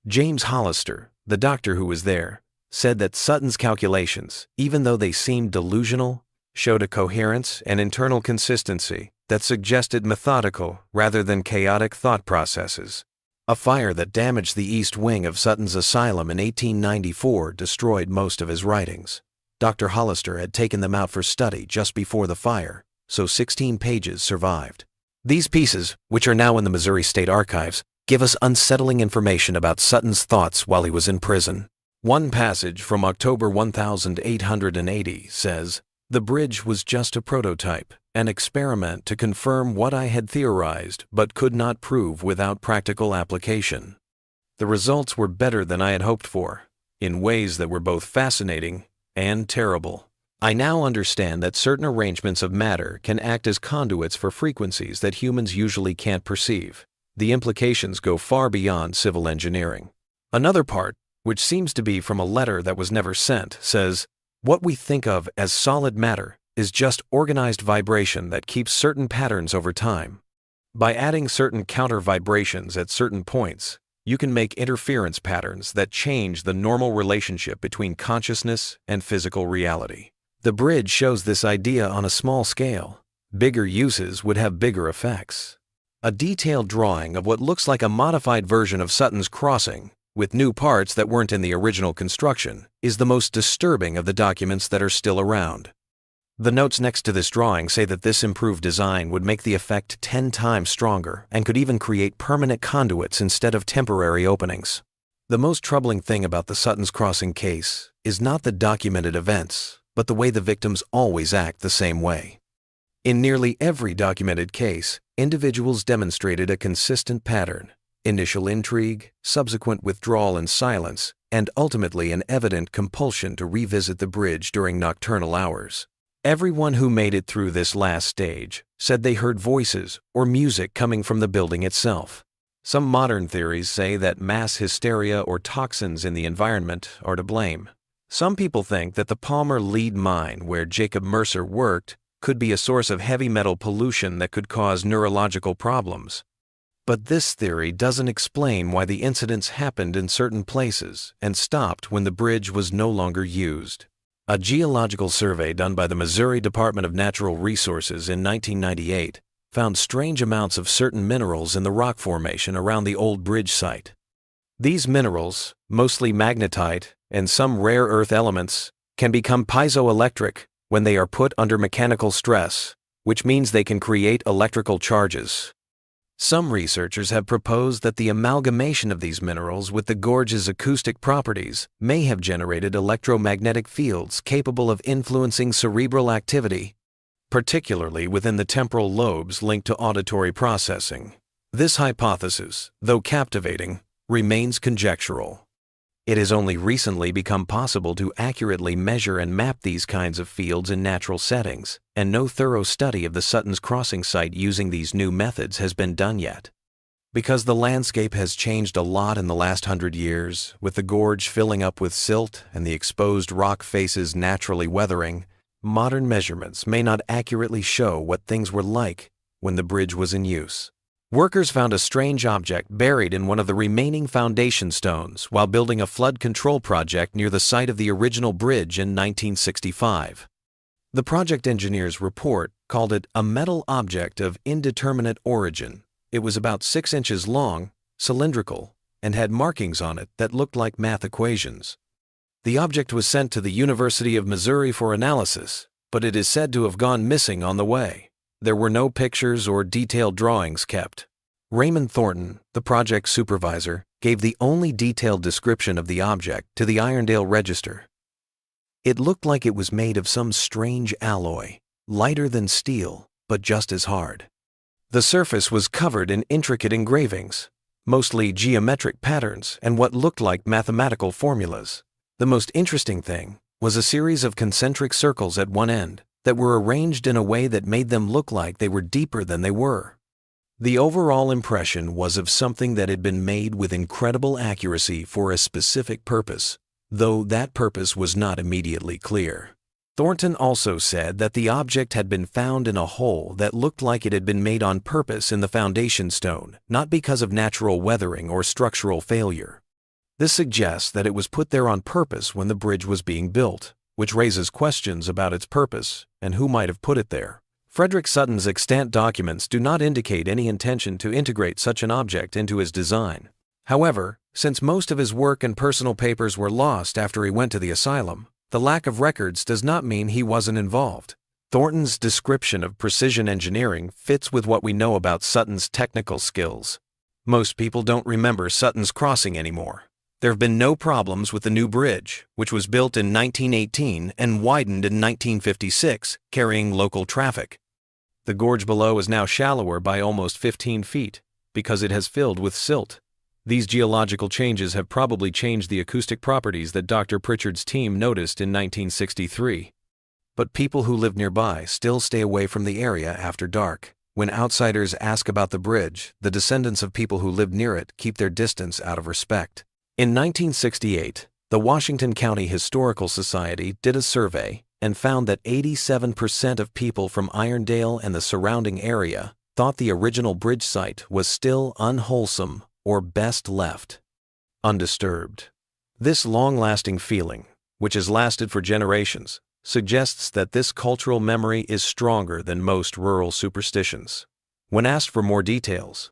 James Hollister, the doctor who was there, said that Sutton's calculations, even though they seemed delusional, showed a coherence and internal consistency that suggested methodical rather than chaotic thought processes. A fire that damaged the east wing of Sutton's asylum in 1894 destroyed most of his writings. Dr. Hollister had taken them out for study just before the fire, so 16 pages survived. These pieces, which are now in the Missouri State Archives, give us unsettling information about Sutton's thoughts while he was in prison. One passage from October 1880 says, "The bridge was just a prototype, an experiment to confirm what I had theorized but could not prove without practical application. The results were better than I had hoped for, in ways that were both fascinating and terrible. I now understand that certain arrangements of matter can act as conduits for frequencies that humans usually can't perceive. The implications go far beyond civil engineering." Another part, which seems to be from a letter that was never sent, says, "What we think of as solid matter is just organized vibration that keeps certain patterns over time. By adding certain counter vibrations at certain points, you can make interference patterns that change the normal relationship between consciousness and physical reality." The bridge shows this idea on a small scale. Bigger uses would have bigger effects. A detailed drawing of what looks like a modified version of Sutton's crossing, with new parts that weren't in the original construction, is the most disturbing of the documents that are still around. The notes next to this drawing say that this improved design would make the effect 10 times stronger and could even create permanent conduits instead of temporary openings. The most troubling thing about the Sutton's Crossing case is not the documented events, but the way the victims always act the same way. In nearly every documented case, individuals demonstrated a consistent pattern: initial intrigue, subsequent withdrawal and silence, and ultimately an evident compulsion to revisit the bridge during nocturnal hours. Everyone who made it through this last stage said they heard voices or music coming from the building itself. Some modern theories say that mass hysteria or toxins in the environment are to blame. Some people think that the Palmer lead mine where Jacob Mercer worked could be a source of heavy metal pollution that could cause neurological problems. But this theory doesn't explain why the incidents happened in certain places and stopped when the bridge was no longer used. A geological survey done by the Missouri Department of Natural Resources in 1998 found strange amounts of certain minerals in the rock formation around the old bridge site. These minerals, mostly magnetite and some rare earth elements, can become piezoelectric when they are put under mechanical stress, which means they can create electrical charges. Some researchers have proposed that the amalgamation of these minerals with the gorge's acoustic properties may have generated electromagnetic fields capable of influencing cerebral activity, particularly within the temporal lobes linked to auditory processing. This hypothesis, though captivating, remains conjectural. It has only recently become possible to accurately measure and map these kinds of fields in natural settings, and no thorough study of the Sutton's Crossing site using these new methods has been done yet. Because the landscape has changed a lot in the last 100 years, with the gorge filling up with silt and the exposed rock faces naturally weathering, modern measurements may not accurately show what things were like when the bridge was in use. Workers found a strange object buried in one of the remaining foundation stones while building a flood control project near the site of the original bridge in 1965. The project engineer's report called it a metal object of indeterminate origin. It was about 6 inches long, cylindrical, and had markings on it that looked like math equations. The object was sent to the University of Missouri for analysis, but it is said to have gone missing on the way. There were no pictures or detailed drawings kept. Raymond Thornton, the project supervisor, gave the only detailed description of the object to the Irondale Register. It looked like it was made of some strange alloy, lighter than steel, but just as hard. The surface was covered in intricate engravings, mostly geometric patterns and what looked like mathematical formulas. The most interesting thing was a series of concentric circles at one end that were arranged in a way that made them look like they were deeper than they were. The overall impression was of something that had been made with incredible accuracy for a specific purpose, though that purpose was not immediately clear. Thornton also said that the object had been found in a hole that looked like it had been made on purpose in the foundation stone, not because of natural weathering or structural failure. This suggests that it was put there on purpose when the bridge was being built, which raises questions about its purpose and who might have put it there. Frederick Sutton's extant documents do not indicate any intention to integrate such an object into his design. However, since most of his work and personal papers were lost after he went to the asylum, the lack of records does not mean he wasn't involved. Thornton's description of precision engineering fits with what we know about Sutton's technical skills. Most people don't remember Sutton's Crossing anymore. There have been no problems with the new bridge, which was built in 1918 and widened in 1956, carrying local traffic. The gorge below is now shallower by almost 15 feet because it has filled with silt. These geological changes have probably changed the acoustic properties that Dr. Pritchard's team noticed in 1963. But people who live nearby still stay away from the area after dark. When outsiders ask about the bridge, the descendants of people who lived near it keep their distance out of respect. In 1968, the Washington County Historical Society did a survey and found that 87% of people from Irondale and the surrounding area thought the original bridge site was still unwholesome or best left undisturbed. This long-lasting feeling, which has lasted for generations, suggests that this cultural memory is stronger than most rural superstitions. When asked for more details,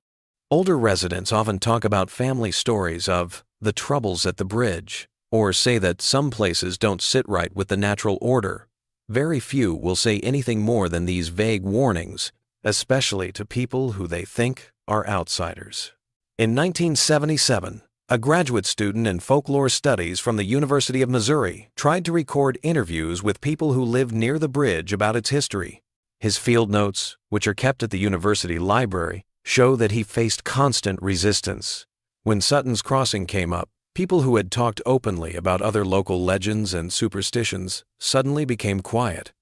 older residents often talk about family stories of the troubles at the bridge, or say that some places don't sit right with the natural order. Very few will say anything more than these vague warnings, especially to people who they think are outsiders. In 1977, a graduate student in folklore studies from the University of Missouri tried to record interviews with people who lived near the bridge about its history. His field notes, which are kept at the university library, show that he faced constant resistance. When Sutton's Crossing came up, people who had talked openly about other local legends and superstitions suddenly became quiet.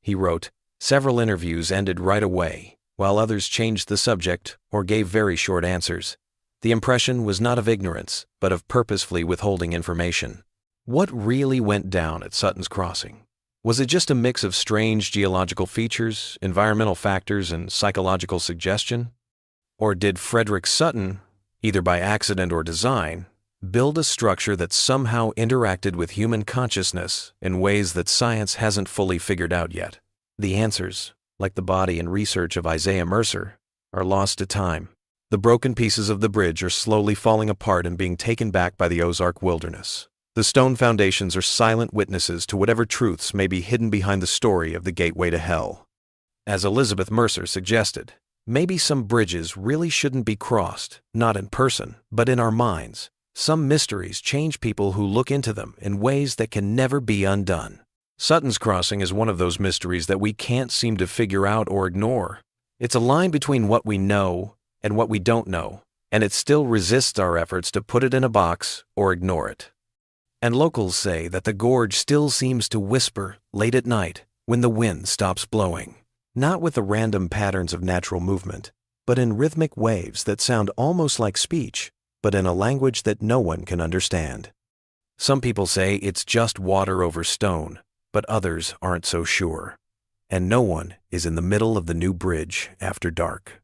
He wrote, "Several interviews ended right away, while others changed the subject or gave very short answers. The impression was not of ignorance, but of purposefully withholding information." What really went down at Sutton's Crossing? Was it just a mix of strange geological features, environmental factors, and psychological suggestion? Or did Frederick Sutton, either by accident or design, build a structure that somehow interacted with human consciousness in ways that science hasn't fully figured out yet? The answers, like the body and research of Isaiah Mercer, are lost to time. The broken pieces of the bridge are slowly falling apart and being taken back by the Ozark wilderness. The stone foundations are silent witnesses to whatever truths may be hidden behind the story of the gateway to hell. As Elizabeth Mercer suggested, maybe some bridges really shouldn't be crossed, not in person, but in our minds. Some mysteries change people who look into them in ways that can never be undone. Sutton's Crossing is one of those mysteries that we can't seem to figure out or ignore. It's a line between what we know and what we don't know, and it still resists our efforts to put it in a box or ignore it. And locals say that the gorge still seems to whisper late at night when the wind stops blowing. Not with the random patterns of natural movement, but in rhythmic waves that sound almost like speech, but in a language that no one can understand. Some people say it's just water over stone, but others aren't so sure. And no one is in the middle of the new bridge after dark.